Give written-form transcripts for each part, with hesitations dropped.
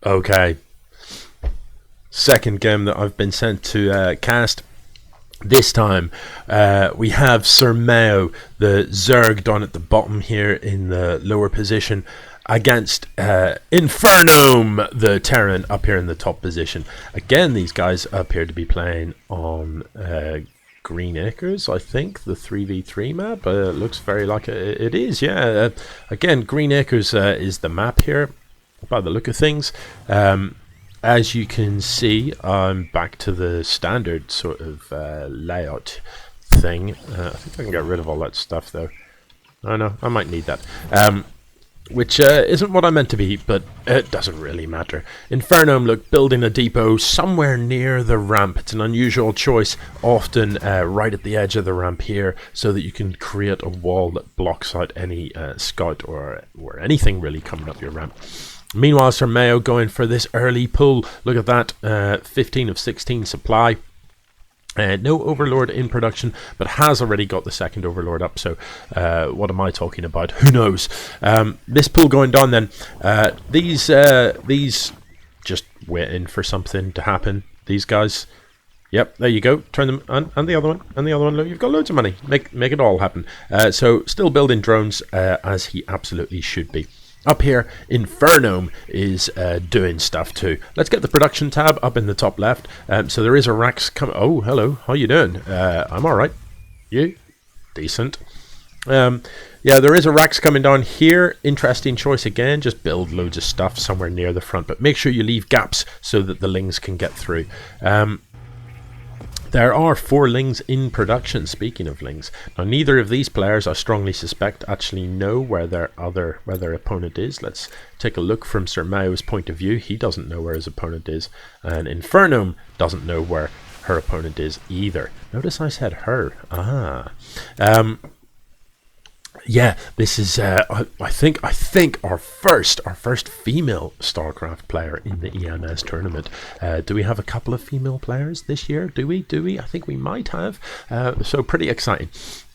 Okay, second game that I've been sent to cast. This time we have Sir Mayo, the Zerg down at the bottom here in the lower position, against InferGnome, the Terran, up here in the top position. Again, these guys appear to be playing on Green Acres, I think, the 3v3 map. Looks very like it is, yeah. Again, Green Acres is the map here, by the look of things. As you can see, I'm back to the standard sort of layout thing. I think I can get rid of all that stuff, though. Oh no, I might need that. Which isn't what I meant to be, but it doesn't really matter. InferGnome, look, building a depot somewhere near the ramp. It's an unusual choice, often right at the edge of the ramp here, so that you can create a wall that blocks out any scout or anything really coming up your ramp. Meanwhile, Sir Mayo going for this early pull. Look at that, 15 of 16 supply. No Overlord in production, but has already got the second Overlord up, so what am I talking about? Who knows? This pull going down then. These just waiting for something to happen. These guys, yep, there you go. Turn them, and the other one, and the other one. Look, you've got loads of money. Make it all happen. So still building drones, as he absolutely should be. Up here, InferGnome is doing stuff too. Let's get the production tab up in the top left. So there is a racks coming. Oh, hello. How you doing? I'm all right. You? Decent. Yeah, there is a racks coming down here. Interesting choice again. Just build loads of stuff somewhere near the front, but make sure you leave gaps so that the lings can get through. There are 4 lings in production, speaking of lings. Now, neither of these players, I strongly suspect, actually know where their opponent is. Let's take a look from Sir Mayo's point of view. He doesn't know where his opponent is, and InferGnome doesn't know where her opponent is either. Notice I said her. Yeah, this is I think our first female StarCraft player in the EMS tournament. Do we have a couple of female players this year? Do we? I think we might have. So pretty exciting.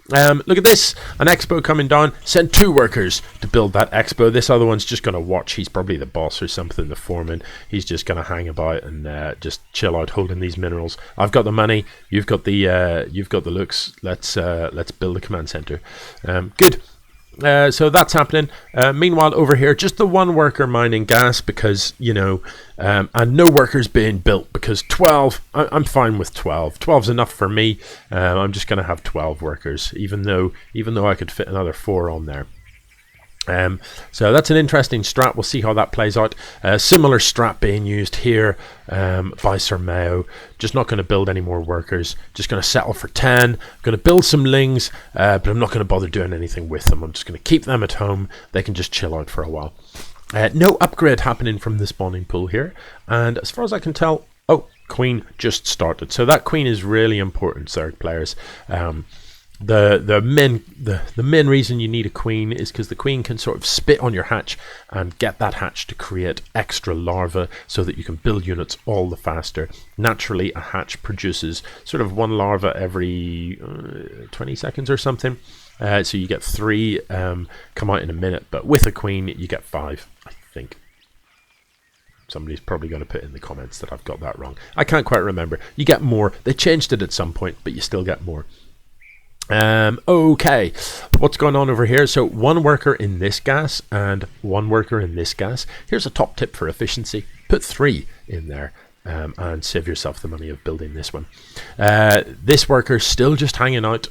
Look at this, an expo coming down. Sent 2 workers to build that expo. This other one's just going to watch. He's probably the boss or something, the foreman. He's just going to hang about and just chill out holding these minerals. I've got the money, you've got the looks. Let's build a command center. Good. So that's happening. Meanwhile, over here, just the 1 worker mining gas because, you know, and no workers being built because 12, I'm fine with 12. 12's enough for me. I'm just going to have 12 workers, even though I could fit another 4 on there. So that's an interesting strat. We'll see how that plays out. Similar strat being used here by Sir Mayo. Just not going to build any more workers. Just going to settle for 10. Going to build some lings, but I'm not going to bother doing anything with them. I'm just going to keep them at home. They can just chill out for a while. No upgrade happening from the spawning pool here. And as far as I can tell, oh, Queen just started. So that Queen is really important, Zerg players. The main reason you need a queen is because the queen can sort of spit on your hatch and get that hatch to create extra larvae so that you can build units all the faster. Naturally, a hatch produces sort of 1 larva every 20 seconds or something. So you get 3 come out in a minute, but with a queen you get 5, I think. Somebody's probably going to put in the comments that I've got that wrong. I can't quite remember. You get more. They changed it at some point, but you still get more. Okay, what's going on over here? So 1 worker in this gas and 1 worker in this gas. Here's a top tip for efficiency. Put 3 in there and save yourself the money of building this one. This worker still just hanging out.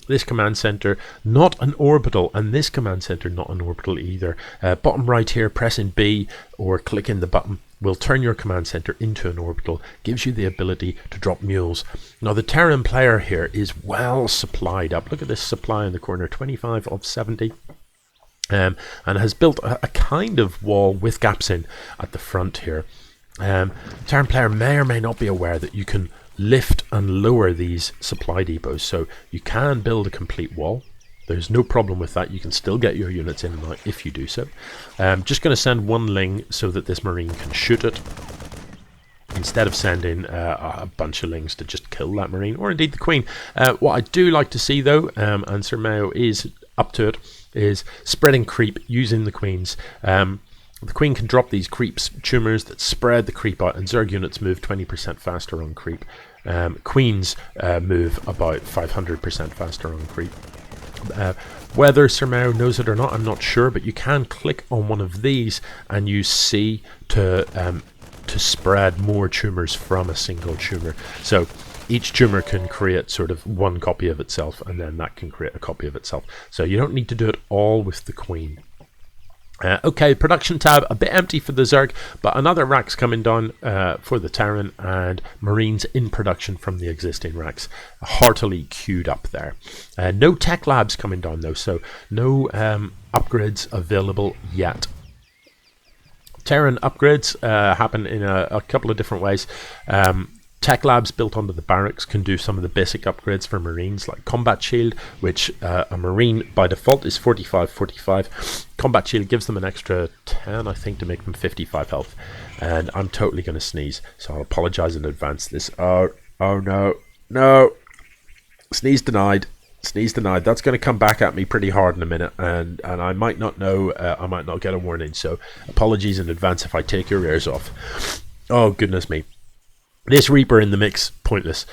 This command center, not an orbital, and this command center, not an orbital either. Bottom right here, pressing B or clicking the button will turn your command center into an orbital, gives you the ability to drop mules. Now the Terran player here is well supplied up. Look at this supply in the corner, 25 of 70. And has built a kind of wall with gaps in at the front here. Terran player may or may not be aware that you can lift and lower these supply depots, so you can build a complete wall. There's no problem with that. You can still get your units in and out if you do so. Just going to send 1 ling so that this marine can shoot it, instead of sending a bunch of lings to just kill that marine, or indeed the queen. What I do like to see though, and Sir Mayo is up to it, is spreading creep using the queens. The Queen can drop these creeps, tumors that spread the creep out, and Zerg units move 20% faster on creep. Queens move about 500% faster on creep. Whether Sir Mayo knows it or not, I'm not sure, but you can click on one of these and use C to spread more tumors from a single tumor. So each tumor can create sort of one copy of itself, and then that can create a copy of itself. So you don't need to do it all with the Queen. Okay, production tab, a bit empty for the Zerg, but another rack's coming down for the Terran, and Marines in production from the existing racks, heartily queued up there. No tech labs coming down though, so no upgrades available yet. Terran upgrades happen in a couple of different ways. Tech labs built onto the barracks can do some of the basic upgrades for Marines, like Combat Shield, which a Marine by default is 45. Combat Shield gives them an extra 10, I think, to make them 55 health. And I'm totally going to sneeze, so I'll apologize in advance. Oh no, sneeze denied. Sneeze denied. That's going to come back at me pretty hard in a minute, and I might not know, I might not get a warning, so apologies in advance if I take your ears off. Oh, goodness me. This Reaper in the mix, pointless.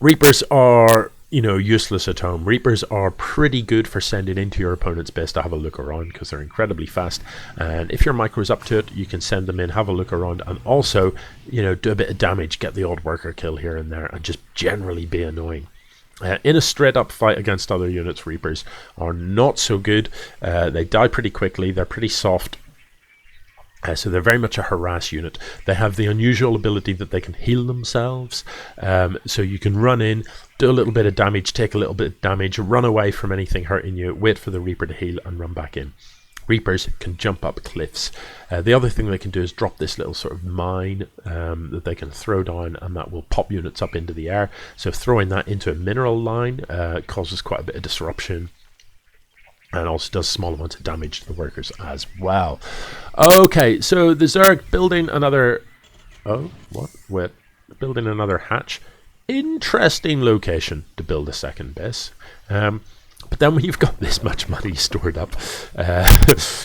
Reapers are, useless at home. Reapers are pretty good for sending into your opponent's base to have a look around, because they're incredibly fast. And if your micro's up to it, you can send them in, have a look around, and also, do a bit of damage, get the odd worker kill here and there, and just generally be annoying. In a straight up fight against other units, Reapers are not so good. They die pretty quickly, they're pretty soft. So they're very much a harass unit. They have the unusual ability that they can heal themselves. So you can run in, do a little bit of damage, take a little bit of damage, run away from anything hurting you, wait for the Reaper to heal, and run back in. Reapers can jump up cliffs. The other thing they can do is drop this little sort of mine that they can throw down, and that will pop units up into the air. So throwing that into a mineral line causes quite a bit of disruption, and also does small amounts of damage to the workers as well. Okay, so the Zerg building another... Oh, what? Wait. Building another hatch. Interesting location to build a second base. But then when you've got this much money stored up,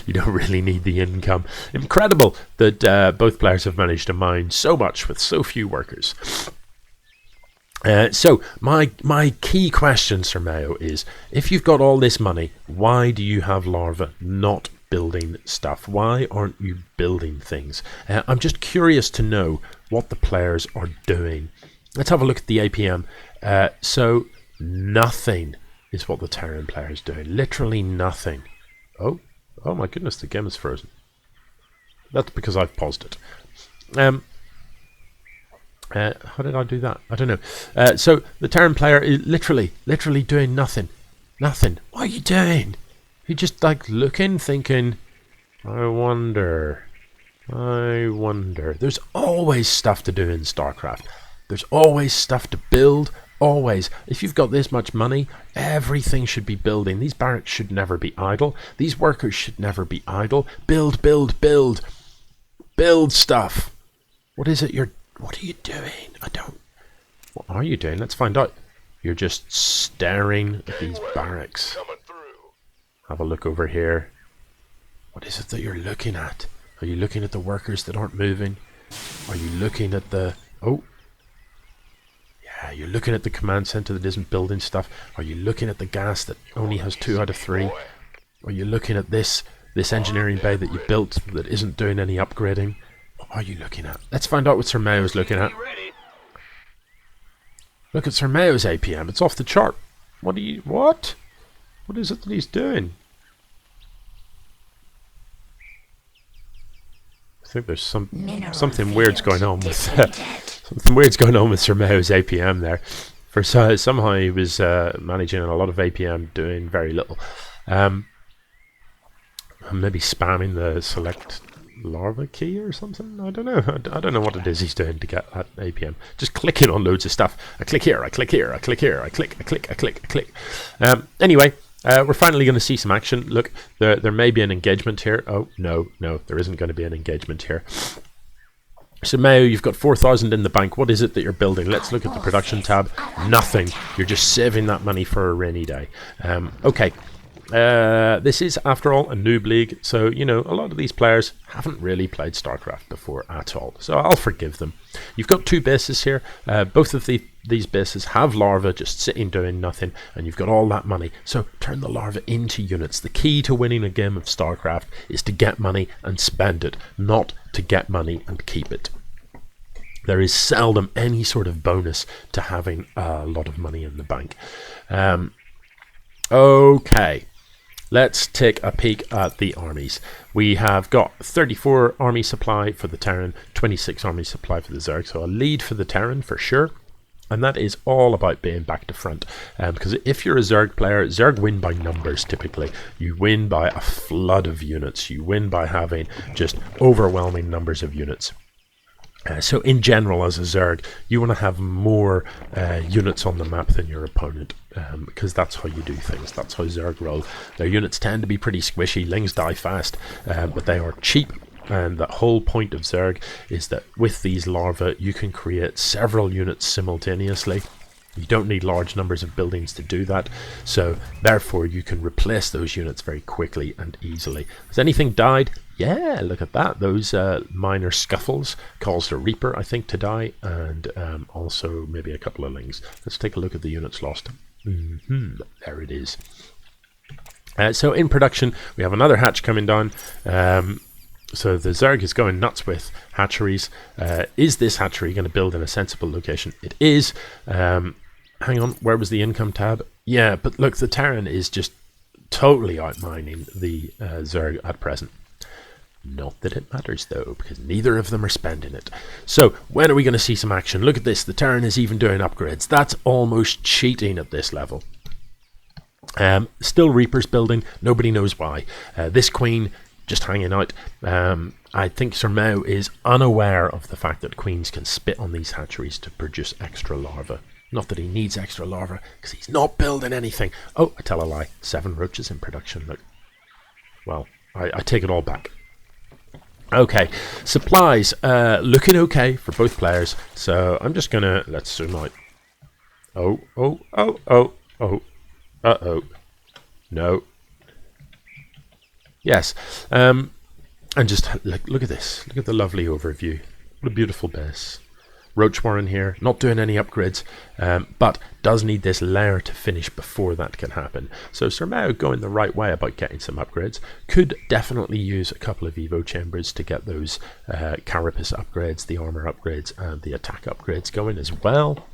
you don't really need the income. Incredible that both players have managed to mine so much with so few workers. So my key question, Sir Mayo, is if you've got all this money, why do you have larvae not building stuff? Why aren't you building things? I'm just curious to know what the players are doing. Let's have a look at the APM. So nothing is what the Terran player is doing. Literally nothing. Oh my goodness, the game is frozen. That's because I've paused it. How did I do that? I don't know. So the Terran player is literally doing nothing. Nothing. What are you doing? You're just like looking, thinking, I wonder. There's always stuff to do in StarCraft. There's always stuff to build. Always. If you've got this much money, everything should be building. These barracks should never be idle. These workers should never be idle. Build. Build stuff. What is it what are you doing? What are you doing? Let's find out. You're just staring at these barracks. Have a look over here. What is it that you're looking at? Are you looking at the workers that aren't moving? Are you looking at the... Oh. Yeah, you're looking at the command center that isn't building stuff. Are you looking at the gas that only has 2 out of 3? Are you looking at this engineering bay that you built that isn't doing any upgrading? What are you looking at? Let's find out what Sir Mayo's looking at. Look at Sir Mayo's APM. It's off the chart. What? What is it that he's doing? I think there's something weird's going on with Sir Mayo's APM there. Somehow he was managing a lot of APM, doing very little. Maybe spamming the select larva key or something. I don't know. I don't know what it is he's doing to get that APM. Just clicking on loads of stuff. I click here. I click here. I click here. I click. I click. Anyway. We're finally going to see some action. Look, there may be an engagement here. Oh, no, there isn't going to be an engagement here. So Mayo, you've got 4,000 in the bank. What is it that you're building? Let's look at the production tab. Nothing. You're just saving that money for a rainy day. Okay. This is, after all, a noob league, so, you know, a lot of these players haven't really played StarCraft before at all, so I'll forgive them. You've got 2 bases here. Both of these bases have larvae just sitting doing nothing, and you've got all that money, so turn the larvae into units. The key to winning a game of StarCraft is to get money and spend it, not to get money and keep it. There is seldom any sort of bonus to having a lot of money in the bank. Okay. Let's take a peek at the armies. We have got 34 army supply for the Terran, 26 army supply for the Zerg, so a lead for the Terran for sure. And that is all about being back to front. Because if you're a Zerg player, Zerg win by numbers typically. You win by a flood of units. You win by having just overwhelming numbers of units. So in general, as a Zerg, you want to have more units on the map than your opponent, because that's how you do things. That's how Zerg roll. Their units tend to be pretty squishy. Lings die fast, but they are cheap. And the whole point of Zerg is that with these larvae, you can create several units simultaneously. You don't need large numbers of buildings to do that, so therefore you can replace those units very quickly and easily. Has anything died? Yeah, look at that. Those minor scuffles caused a Reaper, I think, to die, and also maybe a couple of Lings. Let's take a look at the units lost. There it is. So in production, we have another hatch coming down. So the Zerg is going nuts with hatcheries. Is this hatchery going to build in a sensible location? It is. Hang on, where was the income tab? Yeah, but look, the Terran is just totally outmining the Zerg at present. Not that it matters though, because neither of them are spending it. So when are we going to see some action? Look at this, the Terran is even doing upgrades. That's almost cheating at this level. Still Reapers building, nobody knows why. This Queen just hanging out. I think Sir Mayo is unaware of the fact that queens can spit on these hatcheries to produce extra larvae. Not that he needs extra larvae, because he's not building anything. Oh, I tell a lie. 7 roaches in production. Look. Well, I take it all back. Okay, supplies. Looking okay for both players. So I'm just going to... Let's zoom out. Oh. Uh-oh. No. Yes. And just look at this. Look at the lovely overview. What a beautiful base. Roach Warren here, not doing any upgrades, but does need this layer to finish before that can happen. So Sir Mayo going the right way about getting some upgrades. Could definitely use a couple of Evo chambers to get those carapace upgrades, the armor upgrades, and the attack upgrades going as well.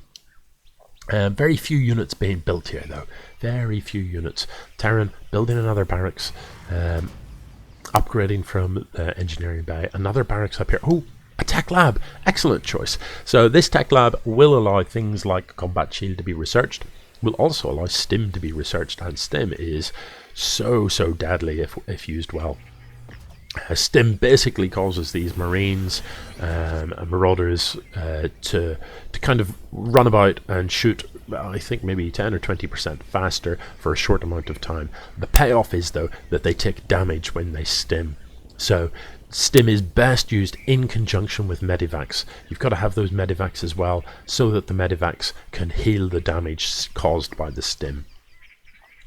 Very few units being built here though. Very few units. Terran building another barracks, upgrading from the engineering bay. Another barracks up here. Oh, a tech lab. Excellent choice. So this tech lab will allow things like combat shield to be researched. Will also allow stim to be researched, and stim is so deadly if used well. Stim basically causes these marines and marauders to kind of run about and shoot, I think maybe 10 or 20% faster for a short amount of time. The payoff is though that they take damage when they stim. So stim is best used in conjunction with medivacs. You've got to have those medivacs as well, so that the medivacs can heal the damage caused by the stim.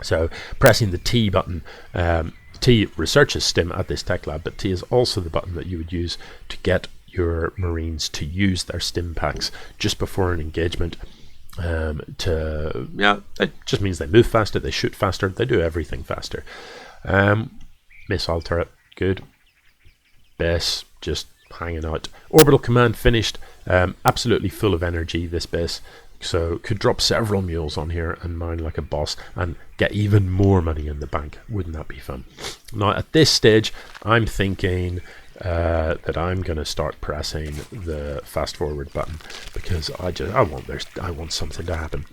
So pressing the T button, T researches stim at this tech lab, but T is also the button that you would use to get your marines to use their stim packs just before an engagement. It just means they move faster, they shoot faster, they do everything faster. Missile turret, good. Base just hanging out. Orbital command finished. Absolutely full of energy, this base. So could drop several mules on here and mine like a boss and get even more money in the bank. Wouldn't that be fun? Now at this stage, I'm thinking that I'm going to start pressing the fast forward button, because I want something to happen.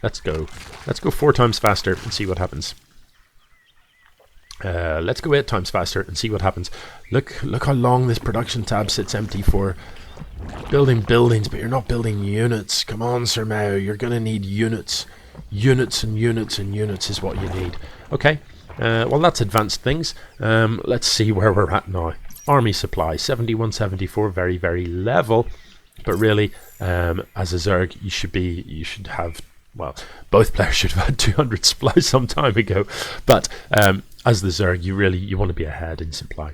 Let's go 4 times faster and see what happens. Let's go 8 times faster and see what happens. Look how long this production tab sits empty for. Building buildings, but you're not building units. Come on, Sir Mayo, you're going to need units. Units and units and units is what you need. Okay, well that's advanced things. Let's see where we're at now. Army supply, 71, 74, very level. But really, as a Zerg, you should have well, both players should have had 200 supply some time ago, but as the Zerg, you want to be ahead in supply.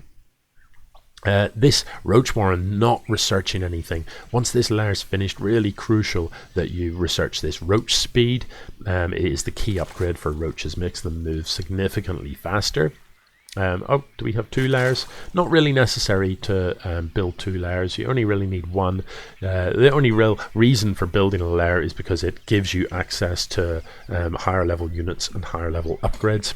This Roach Warren not researching anything. Once this layer is finished, really crucial that you research this Roach Speed. It is the key upgrade for Roaches, makes them move significantly faster. Oh, do we have 2 layers? Not really necessary to build 2 layers. You only really need 1. The only real reason for building a layer is because it gives you access to higher level units and higher level upgrades.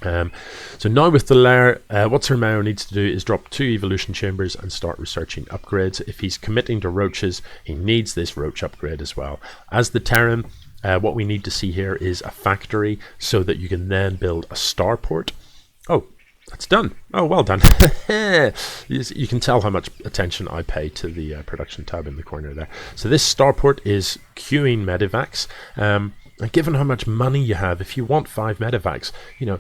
So now with the layer, what Sir Mayo needs to do is drop 2 evolution chambers and start researching upgrades. If he's committing to roaches, he needs this roach upgrade as well. As the Terran, what we need to see here is a factory so that you can then build a starport. Oh, that's done. Oh, well done. You can tell how much attention I pay to the production tab in the corner there. So this starport is queuing medevacs. And given how much money you have, if you want 5 medevacs,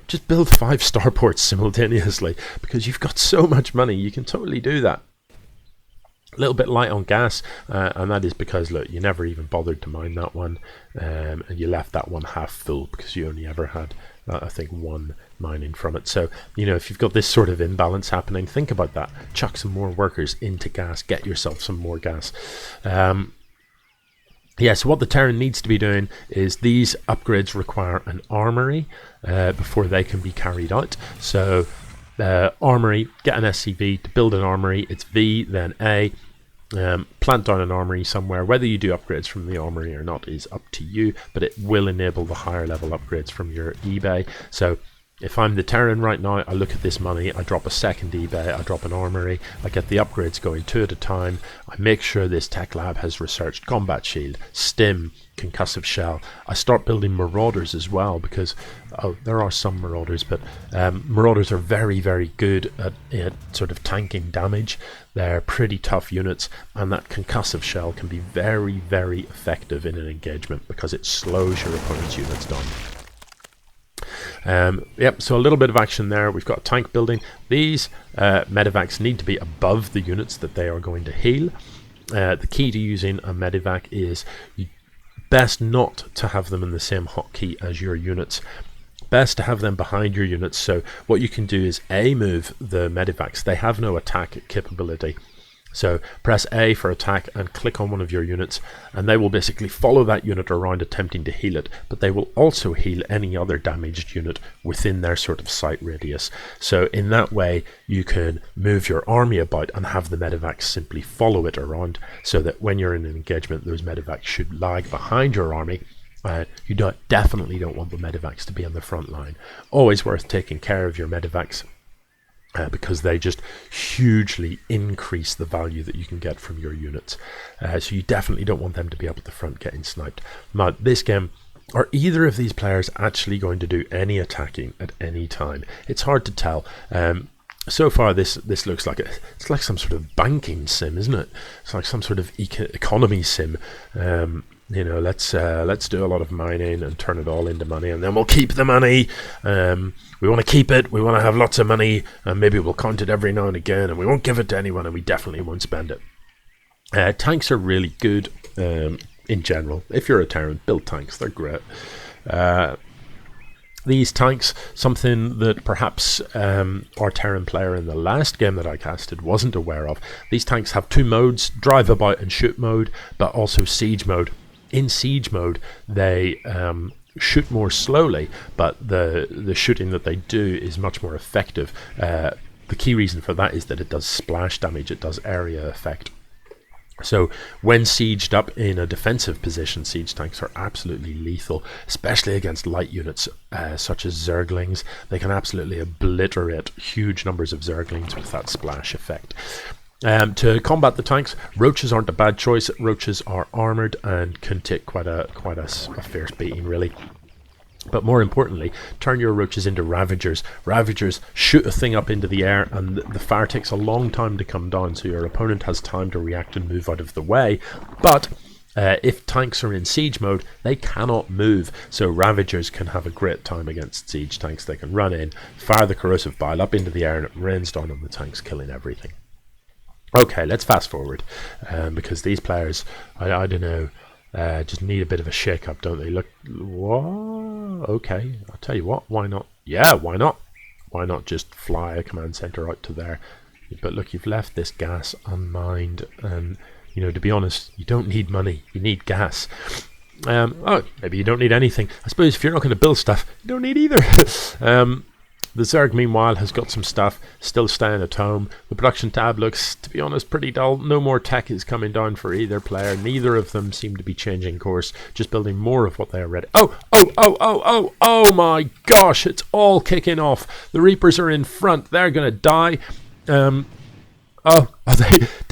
just build 5 starports simultaneously, because you've got so much money, you can totally do that. A little bit light on gas, and that is because, look, you never even bothered to mine that one, and you left that one half full because you only ever had, I think, 1 mining from it. So, if you've got this sort of imbalance happening, think about that. Chuck some more workers into gas, get yourself some more gas. Yeah, so what the Terran needs to be doing is these upgrades require an armory before they can be carried out. So armory, get an SCV to build an armory. It's V, then A. Plant down an armory somewhere. Whether you do upgrades from the armory or not is up to you, but it will enable the higher level upgrades from your eBay. So if I'm the Terran right now, I look at this money, I drop a second eBay, I drop an armory, I get the upgrades going 2 at a time, I make sure this tech lab has researched combat shield, stim, concussive shell. I start building marauders as well, because there are some marauders, but marauders are very, very good at sort of tanking damage. They're pretty tough units, and that concussive shell can be very, very effective in an engagement because it slows your opponent's units down. Yep, so a little bit of action there. We've got a tank building. These medevacs need to be above the units that they are going to heal. The key to using a medevac is best not to have them in the same hotkey as your units. Best to have them behind your units. So what you can do is A, move the medevacs. They have no attack capability. So press A for attack and click on one of your units, and they will basically follow that unit around attempting to heal it, but they will also heal any other damaged unit within their sort of sight radius. So in that way you can move your army about and have the medevacs simply follow it around, so that when you're in an engagement, those medevacs should lag behind your army. You definitely don't want the medevacs to be on the front line. Always worth taking care of your medevacs, because they just hugely increase the value that you can get from your units. So you definitely don't want them to be up at the front getting sniped. Now, this game, are either of these players actually going to do any attacking at any time? It's hard to tell. So far, this looks like it's like some sort of banking sim, isn't it? It's like some sort of economy sim. Let's do a lot of mining and turn it all into money, and then we'll keep the money. We want to keep it, we want to have lots of money, and maybe we'll count it every now and again, and we won't give it to anyone, and we definitely won't spend it. Tanks are really good in general. If you're a Terran, build tanks, they're great. These tanks, something that perhaps our Terran player in the last game that I casted wasn't aware of. These tanks have 2 modes, drive about and shoot mode, but also siege mode. In siege mode, they shoot more slowly, but the shooting that they do is much more effective. The key reason for that is that it does splash damage, it does area effect. So when sieged up in a defensive position, siege tanks are absolutely lethal, especially against light units such as Zerglings. They can absolutely obliterate huge numbers of Zerglings with that splash effect. To combat the tanks, roaches aren't a bad choice. Roaches are armoured and can take quite a fierce beating, really. But more importantly, turn your roaches into ravagers. Ravagers shoot a thing up into the air, and the fire takes a long time to come down, so your opponent has time to react and move out of the way. But if tanks are in siege mode, they cannot move, so ravagers can have a great time against siege tanks. They can run in, fire the corrosive bile up into the air, and it rains down on the tanks, killing everything. Okay, let's fast forward, because these players, I don't know, just need a bit of a shake-up, don't they? Look, what? Okay, I'll tell you what, why not? Yeah, why not? Why not just fly a command center out to there? But look, you've left this gas unmined, and you know, to be honest, you don't need money, you need gas. Oh, maybe you don't need anything. I suppose if you're not going to build stuff, you don't need either. The Zerg, meanwhile, has got some stuff, still staying at home. The production tab looks, to be honest, pretty dull. No more tech is coming down for either player. Neither of them seem to be changing course, just building more of what they already... Oh my gosh, it's all kicking off. The Reapers are in front. They're going to die. Did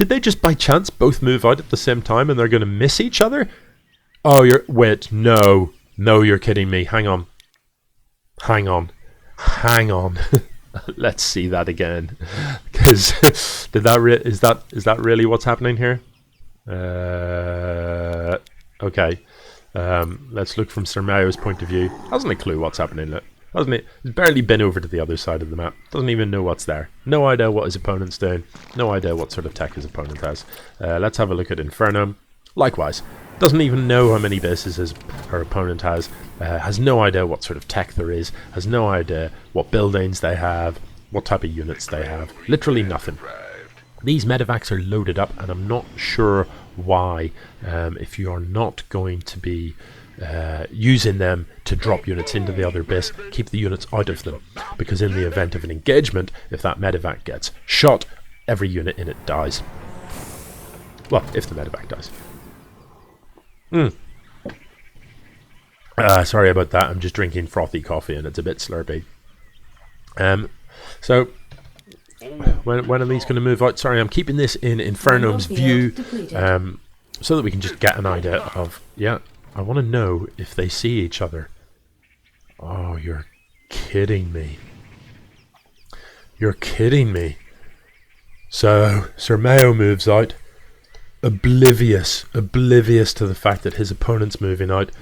they just by chance both move out at the same time and they're going to miss each other? Oh, wait, no. No, you're kidding me. Hang on. Let's see that again, because is that really what's happening here? Okay, let's look from Sir Mayo's point of view. Hasn't a clue what's happening. Look, hasn't it? He's barely been over to the other side of the map. Doesn't even know what's there. No idea what his opponent's doing. No idea what sort of tech his opponent has. Let's have a look at InferGnome. Likewise. Doesn't even know how many bases her opponent has no idea what sort of tech there is, has no idea what buildings they have, what type of units they have, literally nothing. These medevacs are loaded up, and I'm not sure why, if you are not going to be using them to drop units into the other base, keep the units out of them, because in the event of an engagement, if that medevac gets shot, every unit in it dies. Well, if the medevac dies. Sorry about that. I'm just drinking frothy coffee and it's a bit slurpy. So when are these going to move out? Sorry, I'm keeping this in InferGnome's view, so that we can just get an idea of. Yeah, I want to know if they see each other. Oh, you're kidding me. You're kidding me. So Sir Mayo moves out. Oblivious to the fact that his opponent's moving out.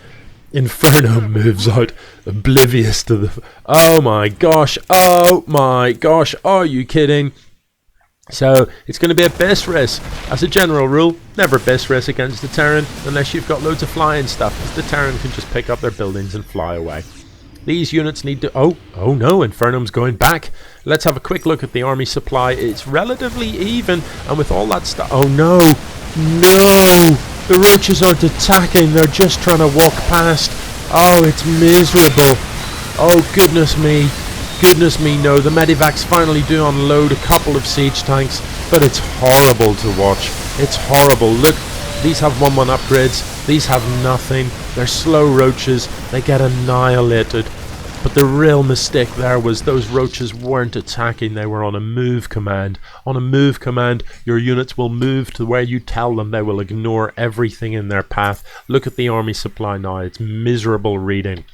InferGnome moves out, oblivious to the... Oh my gosh, are you kidding? So, it's going to be a base race. As a general rule, never base race against the Terran, unless you've got loads of flying stuff, because the Terran can just pick up their buildings and fly away. These units need to... Oh no, InferGnome's going back. Let's have a quick look at the army supply. It's relatively even, and with all that stuff... Oh no! No! The roaches aren't attacking, they're just trying to walk past. Oh, it's miserable. Oh, goodness me. Goodness me, no. The medevac's finally do unload a couple of siege tanks, but it's horrible to watch. It's horrible. Look, these have 1-1 upgrades. These have nothing. They're slow roaches. They get annihilated. But the real mistake there was those roaches weren't attacking, they were on a move command. On a move command, your units will move to where you tell them. They will ignore everything in their path. Look at the army supply now, it's miserable reading.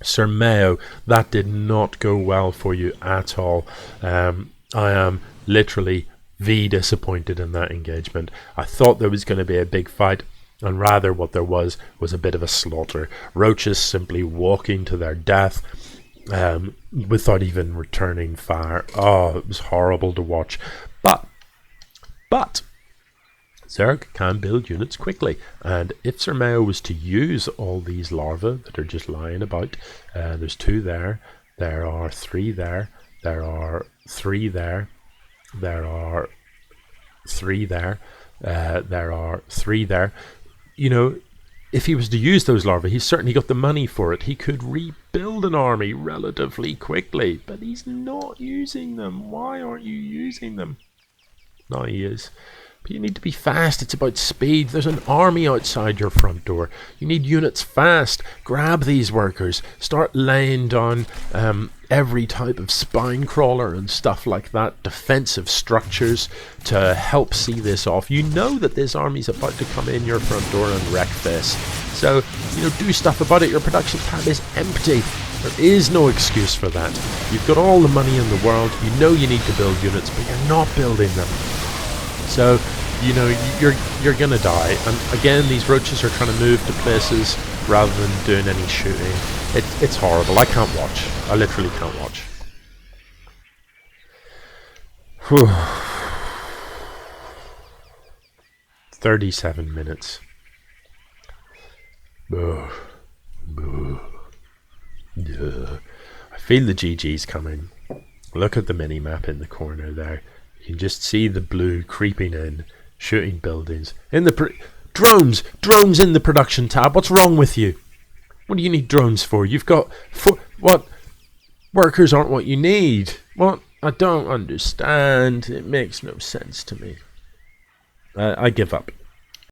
Sir Mayo, that did not go well for you at all. I am literally disappointed in that engagement. I thought there was going to be a big fight, and rather what there was a bit of a slaughter. Roaches simply walking to their death without even returning fire. Oh, it was horrible to watch. But Zerg can build units quickly, and if Sir Mayo was to use all these larvae that are just lying about, there's 2 there, there are 3 there, there are 3 there, there are 3 there, there are 3 there. You know, if he was to use those larvae, he's certainly got the money for it. He could rebuild an army relatively quickly, but he's not using them. Why aren't you using them? No, he is. But you need to be fast. It's about speed. There's an army outside your front door. You need units fast. Grab these workers. Start laying down every type of spine crawler and stuff like that. Defensive structures to help see this off. You know that this army's about to come in your front door and wreck this. So, you know, do stuff about it. Your production tab is empty. There is no excuse for that. You've got all the money in the world. You know you need to build units, but you're not building them. So, you know, you're gonna die. And again, these roaches are trying to move to places rather than doing any shooting. It's horrible. I can't watch. I literally can't watch. Whew. 37 minutes. Ugh. Ugh. Ugh. I feel the GG's coming. Look at the mini-map in the corner there. You can just see the blue creeping in, shooting buildings. In the drones! Drones in the production tab. What's wrong with you? What do you need drones for? You've got... What? Workers aren't what you need. What? I don't understand. It makes no sense to me. I give up.